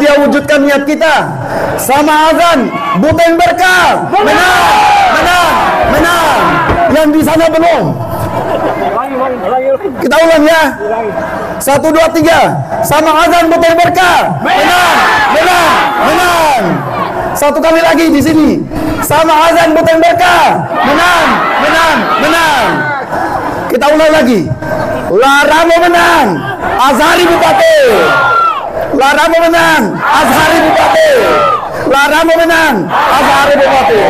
dia wujudkan niat kita. Sama azan, Buteng Berkah. Menang, menang, menang. Yang di sana belum. Kita ulang ya. 1, 2, 3. Sama azan, Buteng Berkah. Menang, menang, menang. Satu kali lagi di sini. Sama azan, Buteng Berkah. Menang, menang, menang. Kita ulang lagi. Laramo menang, Azhari Bupati. Laramo menang, Azhari Bupati. Laramo menang, Azhari Bupati.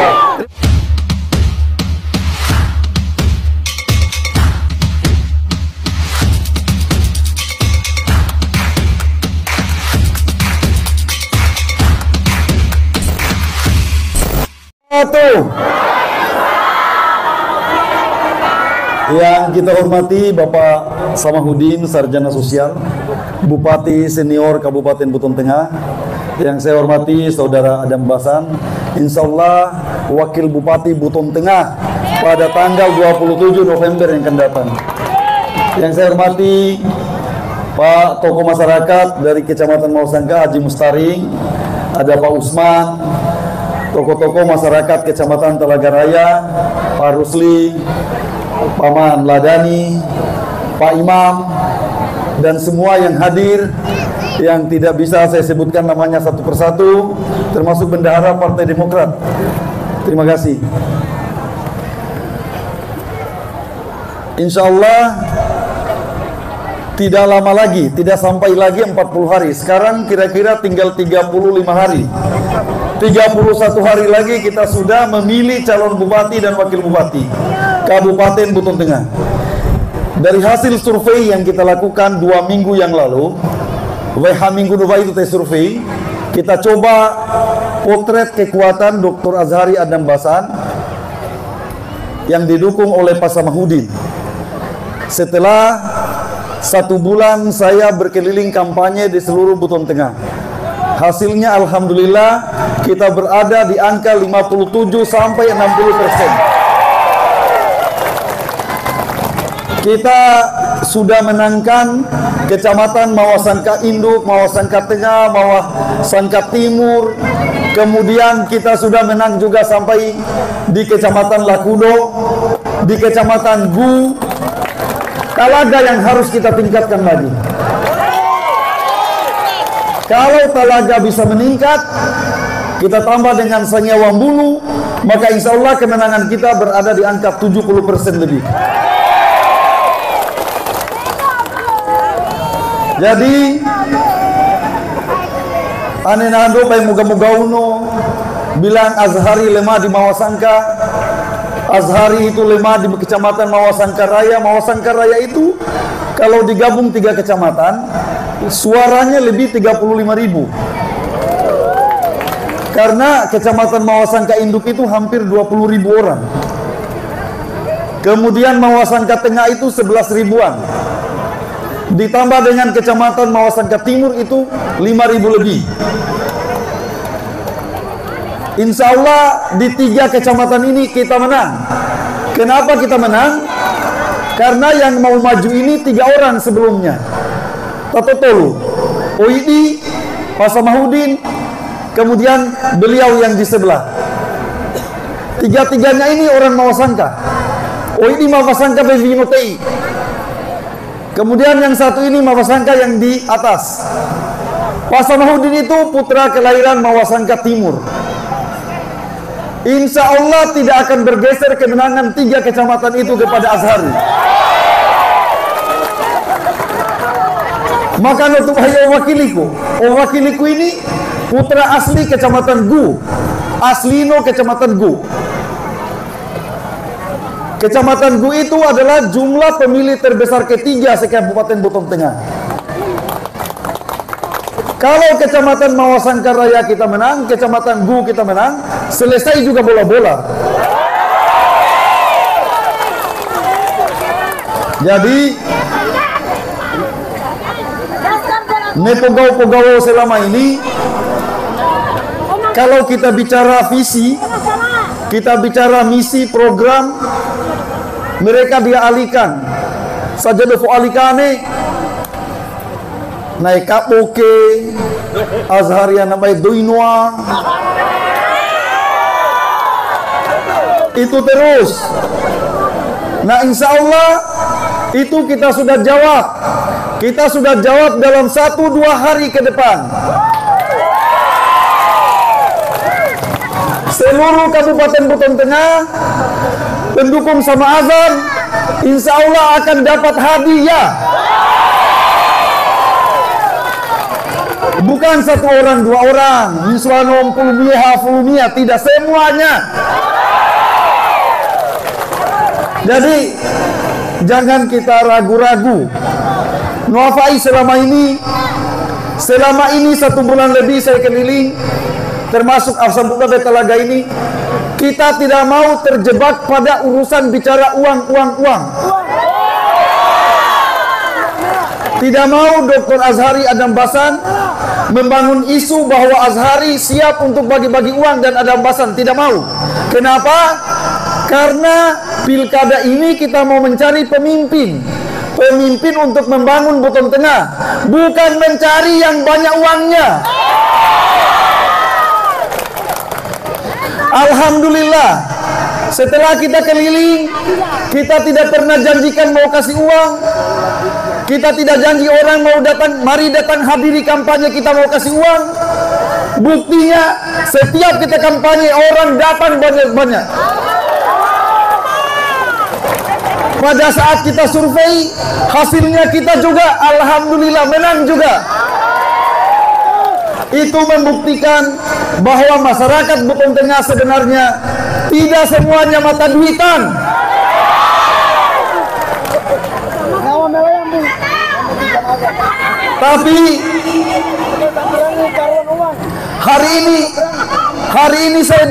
Yang kita hormati Bapak Samahudin, Sarjana Sosial, Bupati Senior Kabupaten Buton Tengah. Yang saya hormati Saudara Adam Basan, Insya Allah Wakil Bupati Buton Tengah pada tanggal 27 November yang akan datang. Yang saya hormati Pak tokoh masyarakat dari Kecamatan Mawasangka, Haji Mustaring, ada Pak Usman, tokoh-tokoh masyarakat Kecamatan Telaga Raya, Pak Rusli, Paman Ladani, Pak Imam, dan semua yang hadir, yang tidak bisa saya sebutkan namanya satu persatu, termasuk bendahara Partai Demokrat. Terima kasih. Insya Allah tidak lama lagi, tidak sampai lagi 40 hari. Sekarang kira-kira tinggal 35 hari. 31 hari lagi kita sudah memilih calon bupati dan wakil bupati Kabupaten Buton Tengah. Dari hasil survei yang kita lakukan 2 minggu yang lalu, WH minggu dua itu tes survei, kita coba potret kekuatan Dr. Azhari Adam Basan yang didukung oleh Pak Samahudin. Setelah 1 bulan saya berkeliling kampanye di seluruh Buton Tengah, hasilnya alhamdulillah kita berada di angka 57 sampai 60%. Kita sudah menangkan Kecamatan Mawasangka Induk, Mawasangka Tengah, Mawasangka Timur. Kemudian kita sudah menang juga sampai di Kecamatan Lakudo, di Kecamatan Gu. Talaga yang harus kita tingkatkan lagi. Kalau Talaga bisa meningkat, kita tambah dengan Sanyawambulu, maka insya Allah kemenangan kita berada di angka 70% lebih. Jadi ane nando pai muga-muga uno bilang Azhari lemah di Mawasangka. Azhari itu lemah di Kecamatan Mawasangka Raya. Mawasangka Raya itu kalau digabung 3 kecamatan, suaranya lebih 35.000. Karena Kecamatan Mawasangka Induk itu hampir 20.000 orang. Kemudian Mawasangka Tengah itu 11.000-an. Ditambah dengan Kecamatan Mawasangka Timur itu 5.000 lebih. Insya Allah di 3 kecamatan ini kita menang. Kenapa kita menang? Karena yang mau maju ini 3 orang sebelumnya. Tato Tolu, Oidi, Pak Samahudin, kemudian beliau yang di sebelah. 3-tiganya ini orang Mawasangka. Oidi Mawasangka Bevinotei. Kemudian yang satu ini Mawasangka yang di atas. Pak Samahudin itu putra kelahiran Mawasangka Timur. Insya Allah tidak akan bergeser kemenangan 3 kecamatan itu kepada Azhari. Maka untuk wakiliku ini putra asli Kecamatan Gu, Aslino Kecamatan Gu. Kecamatan Gu itu adalah jumlah pemilih terbesar ketiga se-Kabupaten Buton Tengah. Kalau Kecamatan Mawasangka Raya kita menang, Kecamatan Gu kita menang, selesai juga bola-bola. Jadi nepogau-pogau selama ini, kalau kita bicara visi, kita bicara misi, program, mereka dia alihkan. Saja dofu alikane naik kapoke, Azhar yang namanya Doinoa. Itu terus. Nah, insya Allah itu kita sudah jawab. Kita sudah jawab dalam 1-2 hari ke depan. Seluruh Kabupaten Buton Tengah pendukung sama azan, insya Allah akan dapat hadiah. Bukan 1 orang, 2 orang, miswanom pulumia, tidak semuanya. Jadi jangan kita ragu-ragu. Nuafai selama ini 1 bulan lebih saya keliling, termasuk Afsambuka Betalaga ini, kita tidak mau terjebak pada urusan bicara uang. Tidak mau Dr. Azhari Adam Basan membangun isu bahwa Azhari siap untuk bagi-bagi uang dan Adam Basan. Tidak mau. Kenapa? Karena pilkada ini kita mau mencari pemimpin untuk membangun Buton Tengah, bukan mencari yang banyak uangnya. Alhamdulillah, setelah kita keliling, kita tidak pernah janjikan mau kasih uang. Kita tidak janji orang mau datang, mari datang hadiri kampanye kita mau kasih uang. Buktinya setiap kita kampanye orang datang banyak-banyak. Pada saat kita survei, hasilnya kita juga alhamdulillah menang juga. Itu membuktikan bahwa masyarakat Buton Tengah sebenarnya tidak semuanya mata duitan. Tapi hari ini saya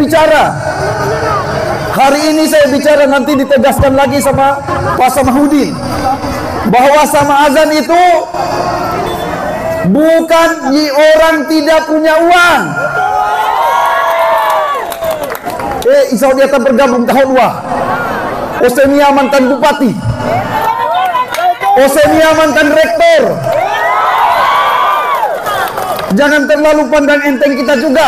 bicara nanti ditegaskan lagi sama Pak Samahudin bahwa sama azan itu bukan orang tidak punya uang. Insya Allah dia akan bergabung tahun wah. Osenia mantan bupati, Osenia mantan rektor. Jangan terlalu pandang enteng kita juga.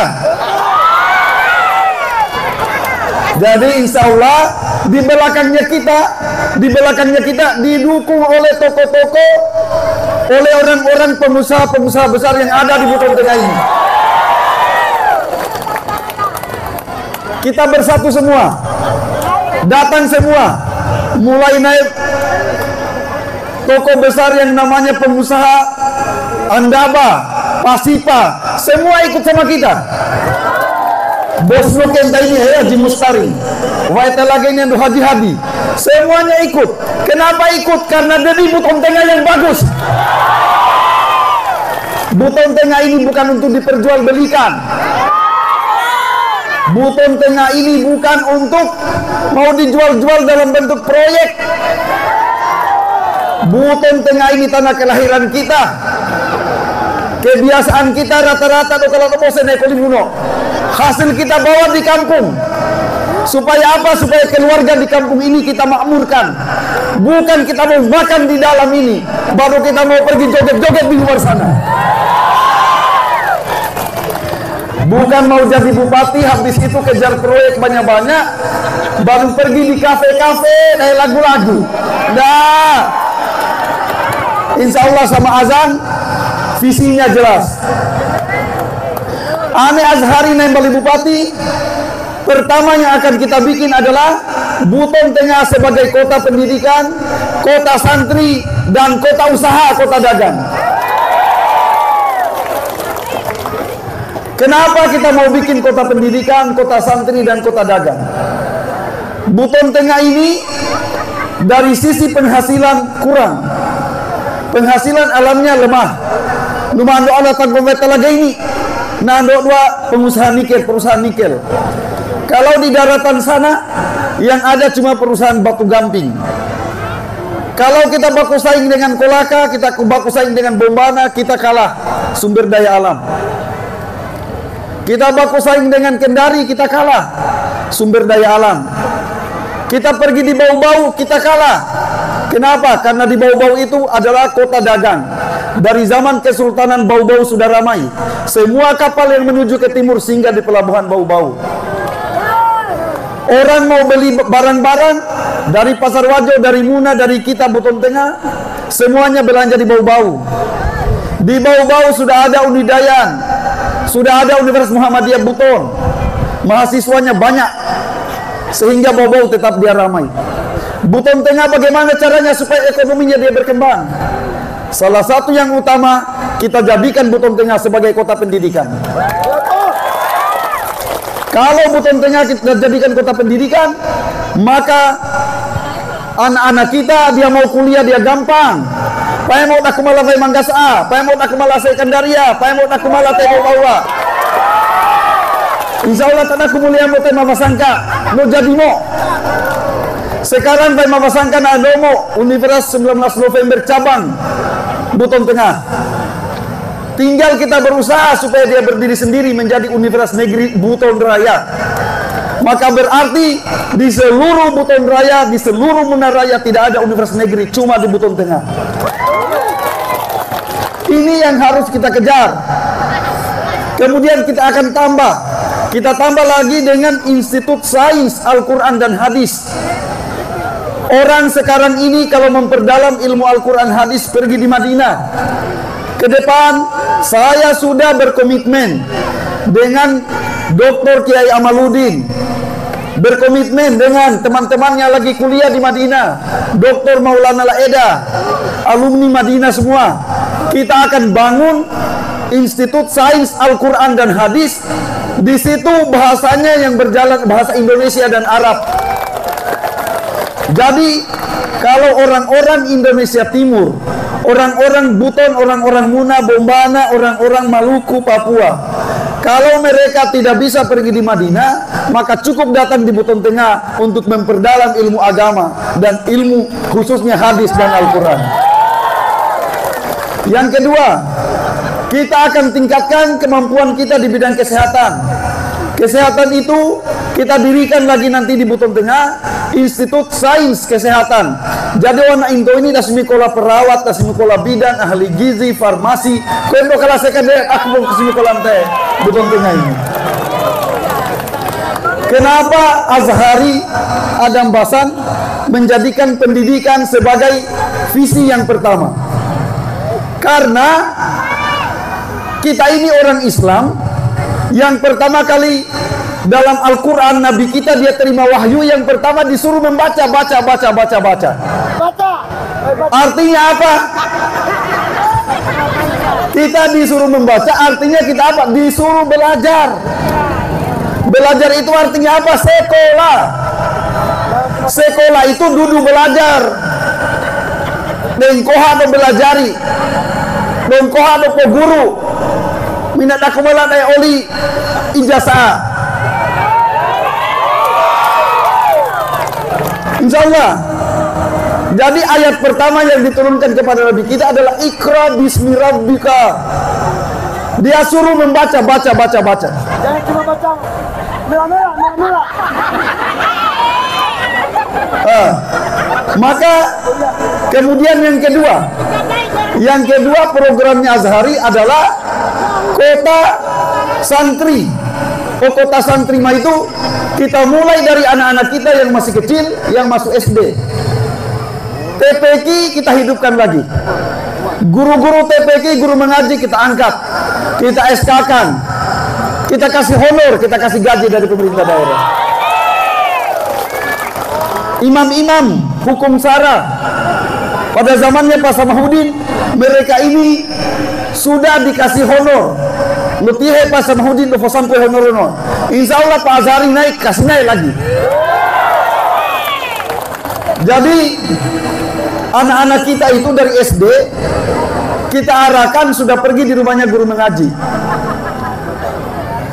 Jadi insya Allah di belakangnya kita didukung oleh tokoh-tokoh, oleh orang-orang pengusaha besar yang ada di Buton Tengah ini. Kita bersatu semua, datang semua, mulai naik tokoh besar yang namanya pengusaha Andaba, Pasipa, semua ikut sama kita. Bos Nukenta ini Haji Mustari, Waita lagi ini Haji Hadi, semuanya ikut. Kenapa ikut? Karena dari Buton Tengah yang bagus. Buton Tengah ini bukan untuk diperjualbelikan. Buton Tengah ini bukan untuk mau dijual-jual dalam bentuk proyek. Buton Tengah ini tanah kelahiran kita. Kebiasaan kita rata-rata kalau bosan ekolimuno. Hasil kita bawa di kampung. Supaya apa? Supaya keluarga di kampung ini kita makmurkan. Bukan kita mau makan di dalam ini, baru kita mau pergi joget-joget di luar sana. Bukan mau jadi bupati, habis itu kejar proyek banyak-banyak, baru pergi di kafe-kafe, lagu-lagu. Nah, insya Allah sama azan, visinya jelas. Ane Azhari Bali Bupati, pertama yang akan kita bikin adalah Buton Tengah sebagai kota pendidikan, kota santri, dan kota usaha, kota dagang. Kenapa kita mau bikin kota pendidikan, kota santri, dan kota dagang? Buton Tengah ini dari sisi penghasilan kurang, penghasilan alamnya lemah. Lumando ala tanggomet talaga ini. Nando dua pengusaha nikel, perusahaan nikel. Kalau di daratan sana yang ada cuma perusahaan batu gamping. Kalau kita baku saing dengan Kolaka, kita baku saing dengan Bombana, kita kalah sumber daya alam. Kita baku saing dengan Kendari, kita kalah sumber daya alam. Kita pergi di Bau-Bau, kita kalah. Kenapa? Karena di Bau-Bau itu adalah kota dagang. Dari zaman Kesultanan Bau-Bau sudah ramai. Semua kapal yang menuju ke timur singgah di pelabuhan Bau-Bau. Orang mau beli barang-barang dari Pasar Wajo, dari Muna, dari kita Buton Tengah, semuanya belanja di Bau-Bau. Di Bau-Bau sudah ada Unidayan, sudah ada Universitas Muhammadiyah Buton. Mahasiswanya banyak, sehingga Bau-Bau tetap dia ramai. Buton Tengah bagaimana caranya supaya ekonominya dia berkembang? Salah satu yang utama, kita jadikan Buton Tengah sebagai kota pendidikan. Kalau Buton Tengah kita jadikan kota pendidikan, maka anak-anak kita dia mau kuliah dia gampang. Paemot aku malah fay Manggas-A, paemot aku malah sekandaria, paemot aku malah temo bawa. Insyaallah tanah kumulian mo tema masangka, no jadi mo. Sekarang fay mapasangka na Adomo, Universitas 19 November cabang Buton Tengah. Tinggal kita berusaha supaya dia berdiri sendiri menjadi Universitas Negeri Buton Raya. Maka berarti di seluruh Buton Raya, di seluruh Muna Raya tidak ada Universitas Negeri, cuma di Buton Tengah. Ini yang harus kita kejar. Kemudian kita akan tambah. Kita tambah lagi dengan Institut Sains Al-Quran dan Hadis. Orang sekarang ini kalau memperdalam ilmu Al-Quran Hadis pergi di Madinah. Ke depan saya sudah berkomitmen dengan Dr. Kiai Amaluddin, berkomitmen dengan teman-temannya lagi kuliah di Madinah, Dr. Maulana Laeda, alumni Madinah semua. Kita akan bangun Institut Sains Al-Quran dan Hadis. Di situ bahasanya yang berjalan bahasa Indonesia dan Arab. Jadi kalau orang-orang Indonesia Timur, orang-orang Buton, orang-orang Muna, Bombana, orang-orang Maluku, Papua, kalau mereka tidak bisa pergi di Madinah, maka cukup datang di Buton Tengah untuk memperdalam ilmu agama dan ilmu khususnya hadis dan Al-Quran. Yang kedua, kita akan tingkatkan kemampuan kita di bidang kesehatan. Kesehatan itu kita dirikan lagi nanti di Buton Tengah Institut Sains Kesehatan. Jadi warna Indo ini dah semikola perawat, dah semikola bidan, ahli gizi, farmasi. Kau kalau saya kata aku mau semikola teh Buton Tengah ini. Kenapa Azhari Adam Basan menjadikan pendidikan sebagai visi yang pertama? Karena kita ini orang Islam yang pertama kali dalam Al-Quran Nabi kita dia terima wahyu yang pertama disuruh membaca, baca. Artinya apa? Kita disuruh membaca, artinya kita apa? Disuruh belajar. Belajar itu artinya apa? Sekolah. Sekolah itu duduk belajar. Dengkoha atau belajari. Dengkoha atau guru. Minat aku malah naik oli ijazah. Insyaallah. Jadi ayat pertama yang diturunkan kepada Nabi kita adalah Iqra bismi rabbika. Dia suruh membaca, baca. Jangan cuma baca merah. Maka kemudian yang kedua programnya Azhari adalah kota santri. Kota santri mah itu kita mulai dari anak-anak kita yang masih kecil, yang masuk SD. TPQ kita hidupkan lagi. Guru-guru TPQ, guru mengaji kita angkat, kita SK-kan, kita kasih honor, kita kasih gaji dari pemerintah daerah. Imam-imam hukum syara pada zamannya Pak Samahuddin, mereka ini sudah dikasih honor. Lutihe Pak Samahuddin do sampai honor. Insyaallah Pak Azhari naik, kasih naik lagi. Jadi anak-anak kita itu dari SD kita arahkan sudah pergi di rumahnya guru mengaji.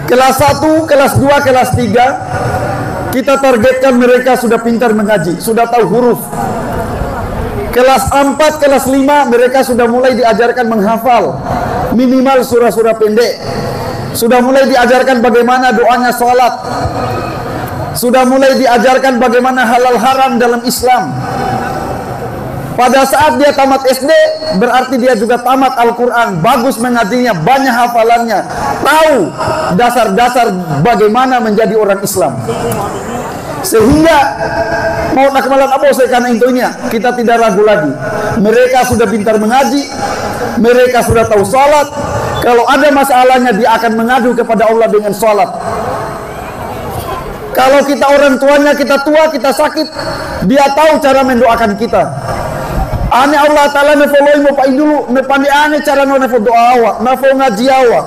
Kelas 1, kelas 2, kelas 3 kita targetkan mereka sudah pintar mengaji, sudah tahu huruf. Kelas 4, kelas 5 mereka sudah mulai diajarkan menghafal minimal surah-surah pendek. Sudah mulai diajarkan bagaimana doanya sholat. Sudah mulai diajarkan bagaimana halal haram dalam Islam. Pada saat dia tamat SD, berarti dia juga tamat Al-Quran, bagus mengajinya, banyak hafalannya, tahu dasar-dasar bagaimana menjadi orang Islam. Sehingga mau nak malam apa saya karena intinya kita tidak ragu lagi. Mereka sudah pintar mengaji, mereka sudah tahu salat. Kalau ada masalahnya dia akan mengadu kepada Allah dengan salat. Kalau kita orang tuanya, kita tua, kita sakit, dia tahu cara mendoakan kita. Ane Allah Ta'ala nefoloi mo pa dulu, nepandi ane cara nefo doa awak, nefo ngaji awak.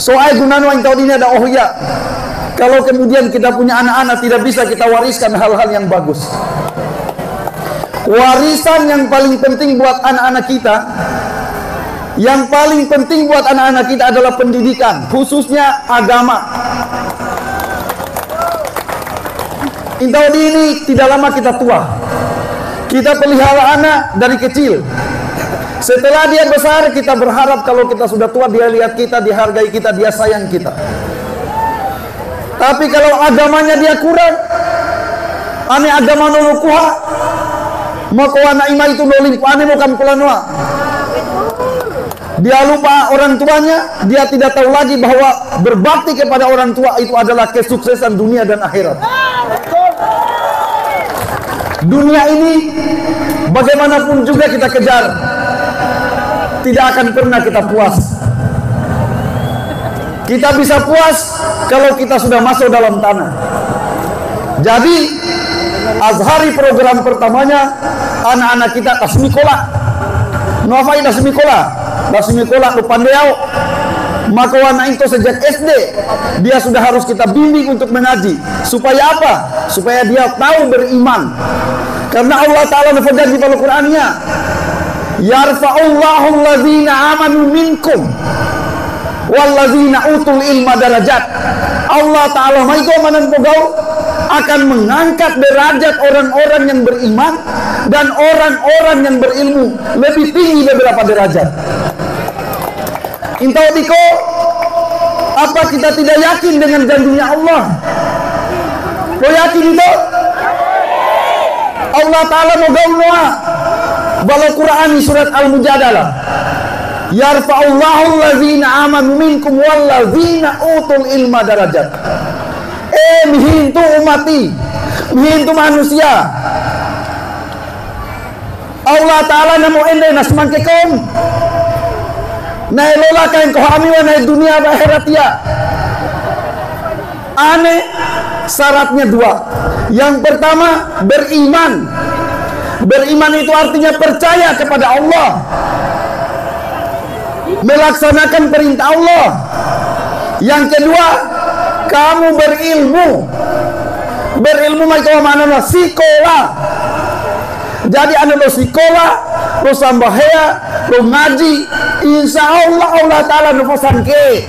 So ay gunano yang tahu ini ada ya. Kalau kemudian kita punya anak-anak tidak bisa kita wariskan hal-hal yang bagus. Warisan yang paling penting buat anak-anak kita, yang paling penting buat anak-anak kita adalah pendidikan, khususnya agama. Intau ini tidak lama kita tua. Kita pelihara anak dari kecil. Setelah dia besar, kita berharap kalau kita sudah tua, dia lihat kita, dihargai kita, dia sayang kita. Tapi kalau agamanya dia kurang, ane agama nolukuha, maka anak ima itu nolim, ane mau kampulanwa. Dia lupa orang tuanya, dia tidak tahu lagi bahwa berbakti kepada orang tua itu adalah kesuksesan dunia dan akhirat. Dunia ini bagaimanapun juga kita kejar, tidak akan pernah kita puas. Kita bisa puas kalau kita sudah masuk dalam tanah. Jadi Azhari program pertamanya anak-anak kita tasmikola. Nuafai tasmikola, tasmikola lupandeau. Maka anak itu sejak SD dia sudah harus kita bimbing untuk mengaji. Supaya apa? Supaya dia tahu beriman. Karena Allah Ta'ala berfirman di Al-Qur'annya, yarfa'ullahu allazina amanu minkum wallazina utul ilma darajat. Allah Ta'ala itu mananpogau akan mengangkat derajat orang-orang yang beriman dan orang-orang yang berilmu lebih tinggi beberapa derajat. Intau diko, apa kita tidak yakin dengan janjinya Allah? Kau yakin itu? Allah Ta'ala mau balau Quran surat Al-Mujadalah, yarfa'ullahu allazina amanu minkum wallazina utul ilma darajat. Mihintu umati, mihintu manusia. Allah Ta'ala namo ende nasman kekom na elola kain kohamiwa na dunia akhirat ya. Aneh syaratnya dua. Yang pertama beriman. Beriman itu artinya percaya kepada Allah, melaksanakan perintah Allah. Yang kedua, kamu berilmu. Berilmu itu mana sekolah. Jadi anda lo sekolah, lo sambahaya, lo ngaji, insya Allah Allah Ta'ala nufasan ke.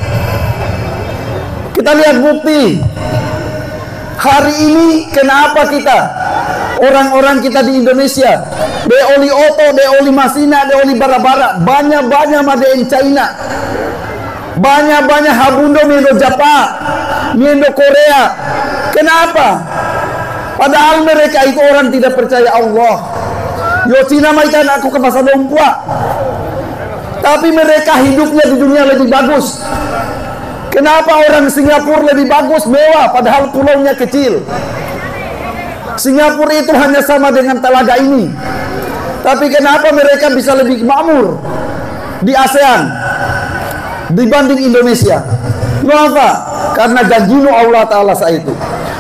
Kita lihat bukti. Hari ini kenapa kita, orang-orang kita di Indonesia, de oli oto, de oli masina, de oli bara-bara, banyak-banyak made in China, banyak-banyak habundo miendo Jepang, miendo Korea. Kenapa? Padahal mereka itu orang tidak percaya Allah. Yo Cina maikan aku ke pasar lumpua, tapi mereka hidupnya di dunia lebih bagus. Kenapa orang Singapura lebih bagus, mewah, padahal pulaunya kecil? Singapura itu hanya sama dengan telaga ini, tapi kenapa mereka bisa lebih makmur di ASEAN dibanding Indonesia? Kenapa? Karena janjinu Allah Ta'ala saat itu.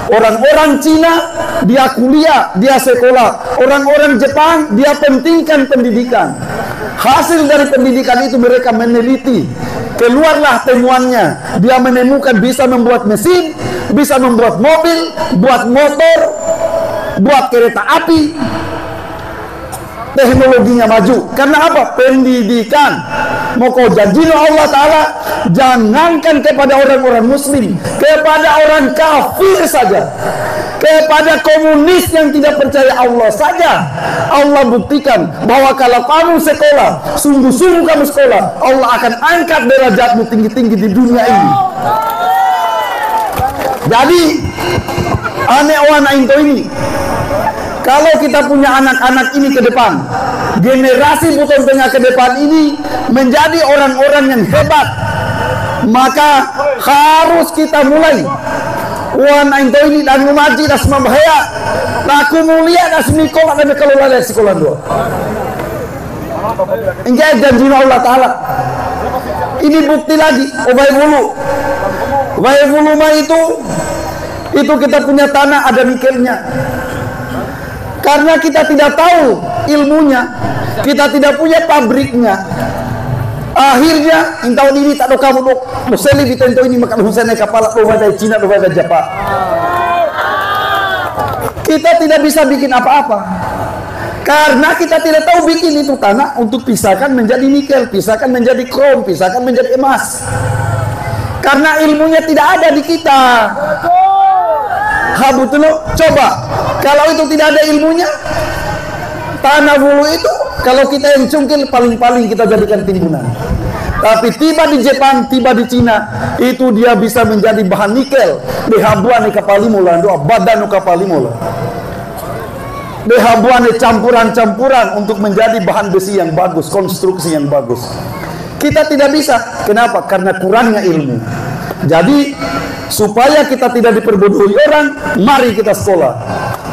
Orang-orang Cina dia kuliah, dia sekolah. Orang-orang Jepang dia pentingkan pendidikan. Hasil dari pendidikan itu mereka meneliti. Keluarlah temuannya. Dia menemukan bisa membuat mesin, bisa membuat mobil, buat motor, buat kereta api. Teknologinya maju. Karena apa? Pendidikan. Maka janjinya Allah Ta'ala, jangankan kepada orang-orang muslim, kepada orang kafir saja, kepada komunis yang tidak percaya Allah saja, Allah buktikan bahwa kalau kamu sekolah, sungguh-sungguh kamu sekolah, Allah akan angkat derajatmu tinggi-tinggi di dunia ini. Jadi aneh wana into ini, Kalau kita punya anak-anak ini ke depan, generasi Buton Tengah ke depan ini menjadi orang-orang yang hebat, maka harus kita mulai. Wan ainto ini dan ngumaji das mabahaya, laku mulia das mikola dan kelola dari sekolah dua. Injak janji Allah Ta'ala. Ini bukti lagi. Obai bulu mah itu kita punya tanah ada nikelnya. Karena kita tidak tahu ilmunya, kita tidak punya pabriknya. Akhirnya intau ini tak ada kamu dok. Museli ditento ini makan Husain kepala doa dari Cina doa dari Jepang. Kita tidak bisa bikin apa-apa. Karena kita tidak tahu bikin itu tanah untuk pisahkan menjadi nikel, pisahkan menjadi krom, pisahkan menjadi emas. Karena ilmunya tidak ada di kita. Betul. Coba, kalau itu tidak ada ilmunya, tanah bulu itu, kalau kita yang cungkil paling-paling kita jadikan timbunan. Tapi tiba di Jepang, tiba di Cina, itu dia bisa menjadi bahan nikel. Dehabuan kapalimola, doa badan kapalimola. Dehabuan campuran-campuran untuk menjadi bahan besi yang bagus, konstruksi yang bagus. Kita tidak bisa. Kenapa? Karena kurangnya ilmu. Jadi supaya kita tidak diperbodohi orang, mari kita sekolah.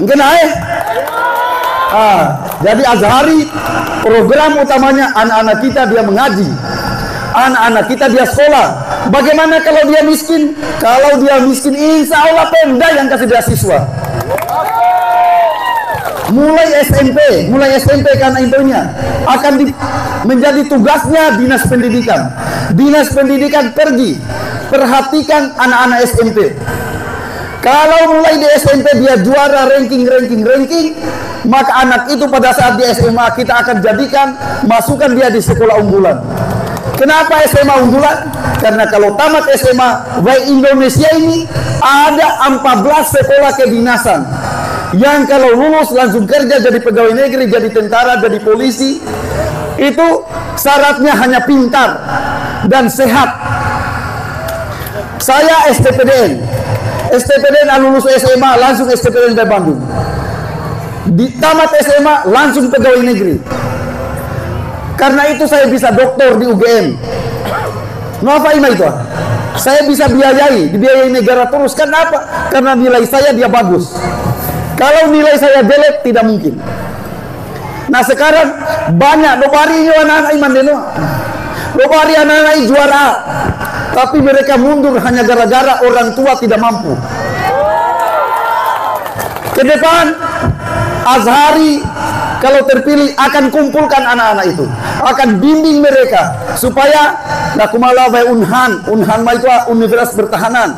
Mungkin jadi Azhari program utamanya anak-anak kita dia mengaji, anak-anak kita dia sekolah. Bagaimana kalau dia miskin? Kalau dia miskin, insya Allah Pemda yang kasih beasiswa. Mulai SMP karena intinya akan menjadi tugasnya dinas pendidikan. Dinas pendidikan pergi perhatikan anak-anak SMP. Kalau mulai di SMP dia juara ranking, maka anak itu pada saat di SMA kita akan jadikan masukkan dia di sekolah unggulan. Kenapa SMA unggulan? Karena kalau tamat SMA baik Indonesia ini ada 14 sekolah kedinasan yang kalau lulus langsung kerja jadi pegawai negeri, jadi tentara, jadi polisi. Itu syaratnya hanya pintar dan sehat. Saya STPDN lulus SMA langsung STPDN dari Bandung. Di tamat SMA langsung pegawai negeri. Karena itu saya bisa doktor di UGM. Kenapa itu? Saya bisa dibiayai negara terus. Kenapa? Karena nilai saya dia bagus. Kalau nilai saya jelek tidak mungkin. Nah sekarang banyak dobarinya anak-anak iman deno. Dobari anak-anak juara. Tapi mereka mundur hanya gara-gara orang tua tidak mampu. Ke depan Azhari kalau terpilih akan kumpulkan anak-anak itu, akan bimbing mereka supaya nakumala by Unhan mah itu Universitas Pertahanan.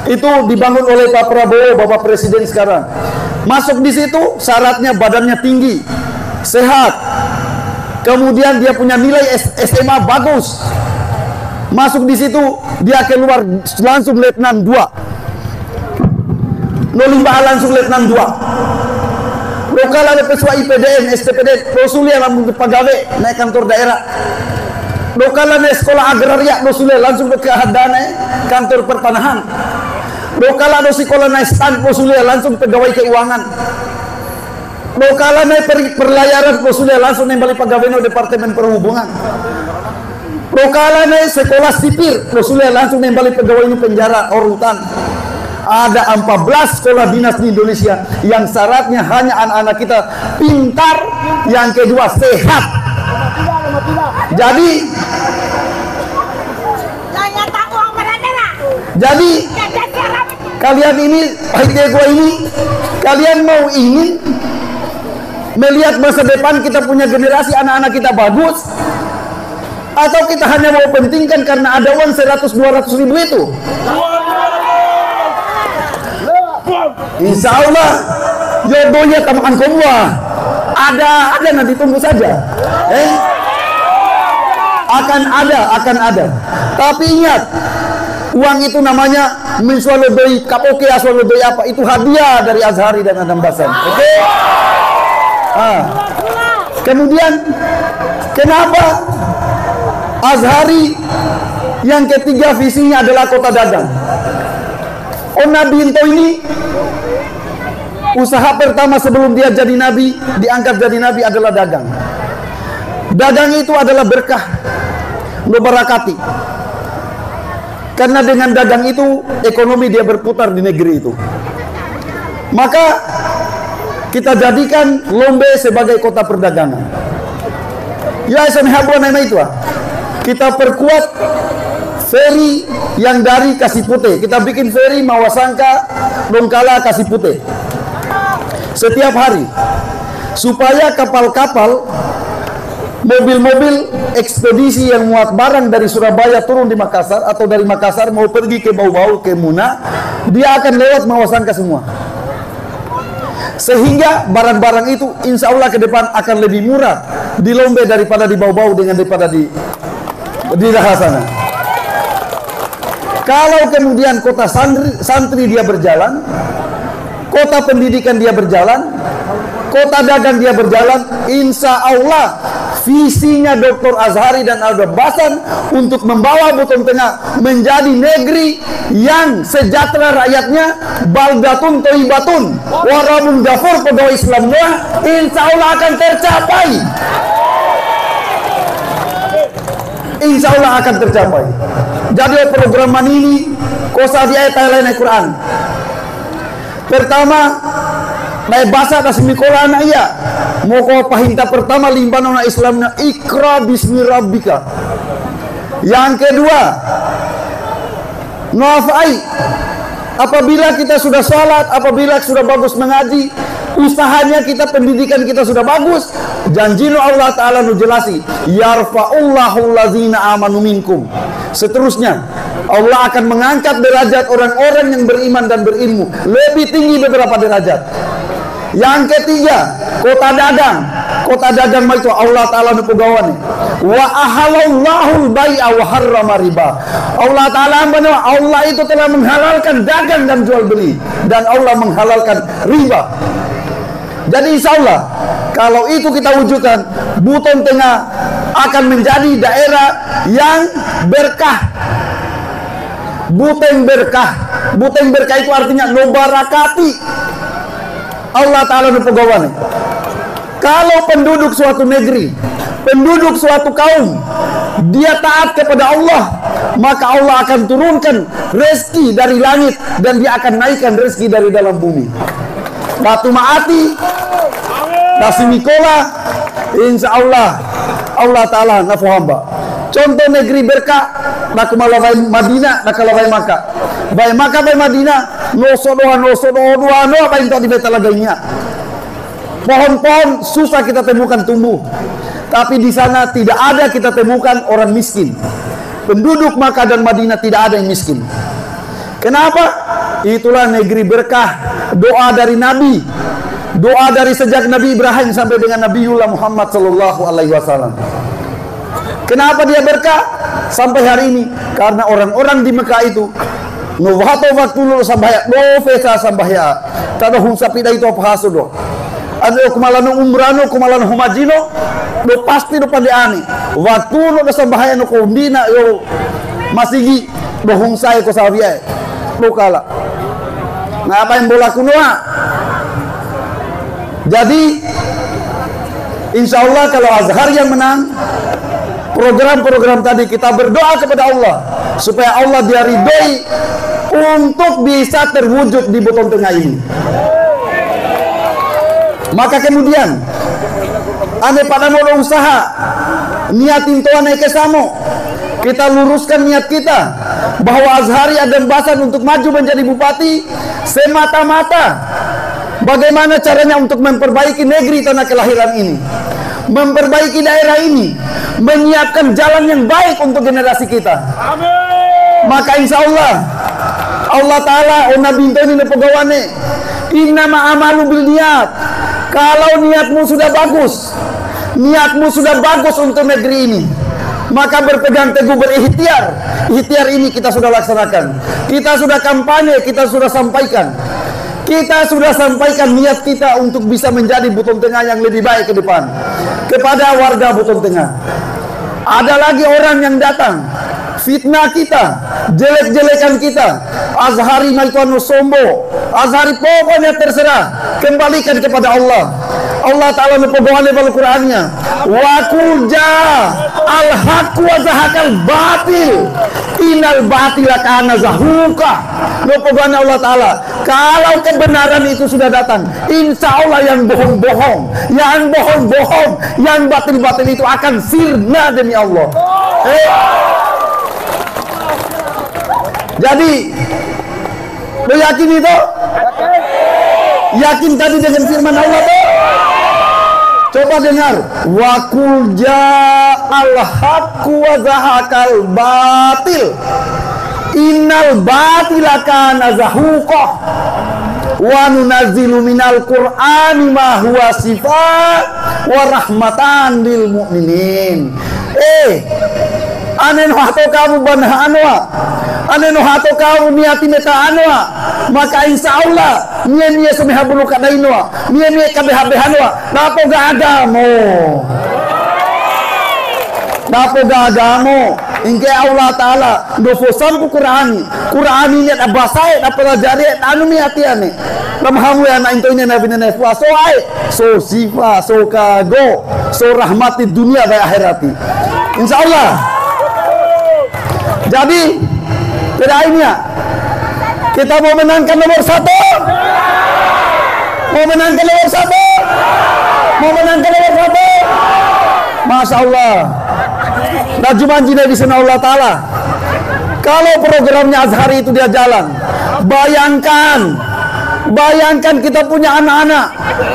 Itu dibangun oleh Pak Prabowo, Bapak Presiden sekarang. Masuk di situ syaratnya badannya tinggi, sehat. Kemudian dia punya nilai SMA bagus. Masuk di situ dia keluar langsung letnan 2. Nolimba langsung letnan 2. Lokal ada pesua IPDN, STPD, Rosulia langsung pegawai naik kantor daerah. Lokal ada sekolah agraria, Rosulia langsung ke hadana kantor pertanahan. Lokal ada sekolah naik stand, Rosulia langsung pegawai keuangan. Lokal ada perlayaran, Rosulia langsung nembali pegawai departemen perhubungan. Lokal ada sekolah sipir, Rosulia langsung nembali pegawai ini penjara urutan. Ada 14 sekolah dinas di Indonesia yang syaratnya hanya anak-anak kita pintar, yang kedua sehat. Jadi kalian ini, kalian mau ingin melihat masa depan kita punya generasi anak-anak kita bagus, atau kita hanya mau pentingkan karena ada uang 100-200 ribu itu? Insya Allah jodohnya tamakan kumwa ada nanti tunggu saja. Akan ada. Tapi ingat, uang itu namanya mensualodoi kapoke aswalodoi apa itu hadiah dari Azhari dan Adam Basan. Oke? Kemudian kenapa Azhari yang ketiga visinya adalah kota dagang? Nabi Into ini Usaha pertama sebelum dia jadi nabi, diangkat jadi nabi adalah dagang. Dagang itu adalah berkah, memberakati. Karena dengan dagang itu ekonomi dia berputar di negeri itu. Maka kita jadikan Lombe sebagai kota perdagangan. Ya, itu. Kita perkuat feri yang dari Kasipute. Kita bikin feri Mawasangka, Donggala, Kasipute setiap hari, supaya kapal-kapal, mobil-mobil ekspedisi yang muat barang dari Surabaya turun di Makassar, atau dari Makassar mau pergi ke Bau-Bau, ke Muna, dia akan lewat Mawasangka semua. Sehingga barang-barang itu insya Allah ke depan akan lebih murah di Lombe daripada di Bau-Bau, dengan daripada di daerah sana. Kalau kemudian kota santri dia berjalan, kota pendidikan dia berjalan, kota dagang dia berjalan, insya Allah visinya Dr. Azhari dan Alda Basan untuk membawa Buton Tengah menjadi negeri yang sejahtera rakyatnya, baldatun toibatun warabun gafur pegawai Islamnya, insya Allah akan tercapai. Insya Allah akan tercapai. Jadi program ini kosa di ayat lain Al-Quran. Pertama, naik bahasa kasih mikola anak iya. Moko pahinta pertama limbana Islamnya ikra bismi rabbika. Yang kedua, nafai. Apabila kita sudah salat, apabila sudah bagus mengaji, usahanya kita, pendidikan kita sudah bagus, janjinu Allah Ta'ala nujelasi, yarfa'ullahu allazina amanu minkum. Seterusnya, Allah akan mengangkat derajat orang-orang yang beriman dan berilmu lebih tinggi beberapa derajat. Yang ketiga, kota dagang. Kota dagang itu Allah Ta'ala nupugawan. Wa ahalallahu bai'a wa harrama riba. Allah Ta'ala benar, Allah itu telah menghalalkan dagang dan jual beli, dan Allah menghalalkan riba. Jadi insya Allah kalau itu kita wujudkan, Buton Tengah akan menjadi daerah yang berkah. Buteng berkah. Buteng berkah itu artinya nobarakati. Allah Ta'ala nupugawan. Kalau penduduk suatu negeri, penduduk suatu kaum, dia taat kepada Allah, maka Allah akan turunkan rezeki dari langit, dan dia akan naikkan rezeki dari dalam bumi. Batu Maati, Nasi Mikola, insya Allah Allah Ta'ala nafu hamba. Contoh negeri berkah, nak malawai Madinah, nak kalawai Makkah. Baik Makkah, baik Madinah, no sodoa, apa yang tadi beta lagainya. Pohon-pohon susah kita temukan tumbuh, tapi di sana tidak ada kita temukan orang miskin. Penduduk Makkah dan Madinah tidak ada yang miskin. Kenapa? Itulah negeri berkah. Doa dari Nabi, doa dari sejak Nabi Ibrahim sampai dengan Nabiullah Muhammad Sallallahu Alaihi Wasallam. Kenapa dia berkah sampai hari ini? Karena orang-orang di Mekah itu nuwato waktu lu sambaya, dofesa sambaya, tada humsapida itu apa hasil do? Ada kumalano umrano, kumalano humajino, do pasti do pandiani. Waktu lu kesambaya no kundina yo masigi do humsai ko sabia, do kala. Nah apa yang bola kunoa? Jadi insya Allah kalau Azhar yang menang, program-program tadi kita berdoa kepada Allah supaya Allah dia ridhoi untuk bisa terwujud di Buton Tengah ini. Maka kemudian ane pada mau usaha niatin tuan ke samo, kita luruskan niat kita bahwa Azhari Adam Basan untuk maju menjadi bupati semata-mata bagaimana caranya untuk memperbaiki negeri tanah kelahiran ini, memperbaiki daerah ini, menyiapkan jalan yang baik untuk generasi kita. Amin. Maka insya Allah Allah Ta'ala ona bintoni ne pegawane innama amalu bil niat. Kalau niatmu sudah bagus, niatmu sudah bagus untuk negeri ini, maka berpegang teguh, berikhtiar. Ikhtiar ini kita sudah laksanakan, kita sudah kampanye, kita sudah sampaikan. Kita sudah sampaikan niat kita untuk bisa menjadi Buton Tengah yang lebih baik ke depan kepada warga Buton Tengah. Ada lagi orang yang datang fitnah kita, jelek-jelekan kita. Azhari maituan sombo, azhari pokoknya terserah, kembalikan kepada Allah. Allah Ta'ala mepogohane pada Qur'annya, wa kulja al-haq wa zahakal batil innal batila kana zahuqa. Mepogohane Allah Ta'ala, kalau kebenaran itu sudah datang, insya Allah yang bohong-bohong, yang bohong-bohong, yang batil-batil itu akan sirna demi Allah. Jadi lo yakin itu? Yakin tadi dengan firman Allah tuh? Coba dengar, wa qul ja'al haqqu wa zahaqal batil innal batila kana zahuqa wa nunazzilu minal qur'ani ma huwa shifaa wa rahmatan lil mu'minin. Ane no hato kamu banah anwa, ane no hato kamu niati meta anwa, maka insya Allah nie sumeha bulu kadainwa, nie kabehabehanwa, napo gagamo, napo gagamo. Ingke Allah Ta'ala dofo sampu Qur'ani ini ada basai ada pelajari anu niati ane ramhamu ya na into ini na binene so ai so sifa so kago so rahmati dunia dan akhirati insya Allah. Jadi terakhirnya kita mau menangkan nomor 1, mau menangkan nomor 1, mau menangkan nomor 1. Masya Allah. Nah cuma jina di sana Allah Ta'ala. Kalau programnya Azhari itu dia jalan, bayangkan kita punya anak-anak,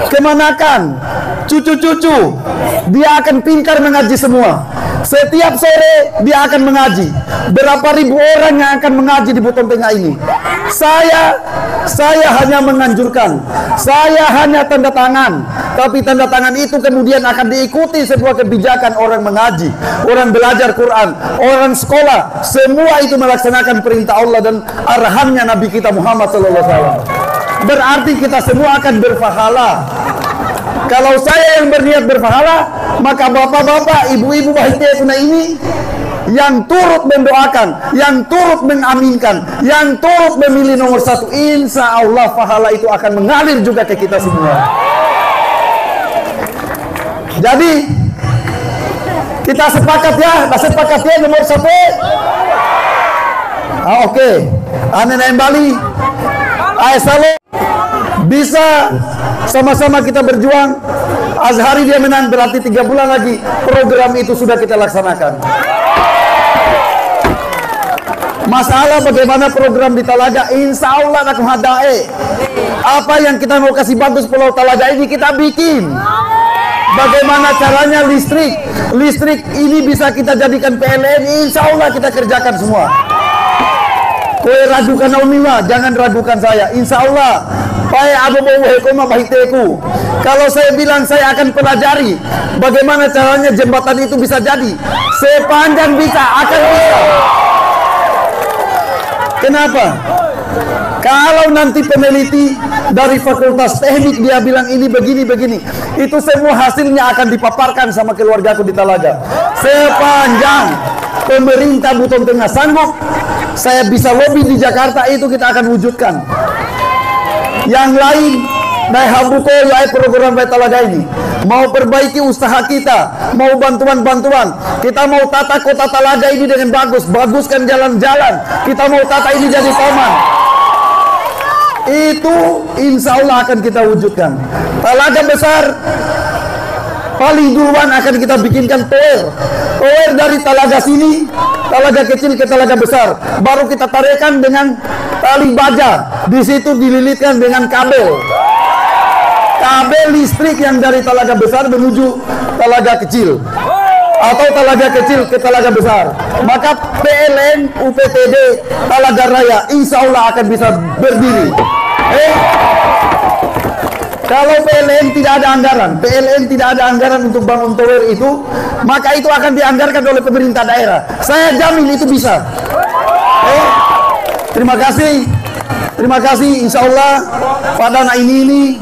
kemanakan, cucu-cucu, dia akan pintar mengaji semua. Setiap sore dia akan mengaji. Berapa ribu orang yang akan mengaji di Buton Tengah ini. Saya hanya menganjurkan, saya hanya tanda tangan. Tapi tanda tangan itu kemudian akan diikuti sebuah kebijakan orang mengaji, orang belajar Quran, orang sekolah. Semua itu melaksanakan perintah Allah dan arahannya Nabi kita Muhammad SAW. Berarti kita semua akan berpahala. Kalau saya yang berniat berpahala, maka bapak-bapak, ibu-ibu Bahitiyatuna ini yang turut mendoakan, yang turut mengaminkan, yang turut memilih nomor 1, insya Allah pahala itu akan mengalir juga ke kita semua. Jadi kita sepakat ya, nomor 1. Oke. Ane naim Bali, Aesalo bisa sama-sama kita berjuang. Azhari dia menang, berarti 3 bulan lagi program itu sudah kita laksanakan. Masalah bagaimana program di Talaga, insya Allah nak menghadapi. Apa yang kita mau kasih bagus Pulau Talaga ini kita bikin. Bagaimana caranya listrik ini bisa kita jadikan PLN, insya Allah kita kerjakan semua. Kowe ragukan Naomiwa, jangan ragukan saya, insya Allah. Pai abu mau bahiteku. Kalau saya bilang saya akan pelajari bagaimana caranya jembatan itu bisa jadi, sepanjang bisa akan bisa. Kenapa? Kalau nanti peneliti dari Fakultas Teknik dia bilang ini begini, itu semua hasilnya akan dipaparkan sama keluargaku di Talaga. Sepanjang pemerintah Buton Tengah sanggup, saya bisa lobby di Jakarta, itu kita akan wujudkan. Yang lain, naik habuko ya program Baik Talaga ini mau perbaiki usaha kita, mau bantuan-bantuan, kita mau tata kota Talaga ini dengan baguskan jalan-jalan, kita mau tata ini jadi taman. Itu insya Allah akan kita wujudkan. Talaga besar paling duluan akan kita bikinkan tower dari Talaga sini, Talaga kecil ke Talaga besar, baru kita tarikan dengan tali baja, di situ dililitkan dengan kabel listrik yang dari Talaga besar menuju Talaga kecil, atau Talaga kecil ke Talaga besar. Maka PLN UPTD Talaga Raya insya Allah akan bisa berdiri. Kalau PLN tidak ada anggaran untuk bangun tower itu, maka itu akan dianggarkan oleh pemerintah daerah. Saya jamin itu bisa. Terima kasih insya Allah pada anak ini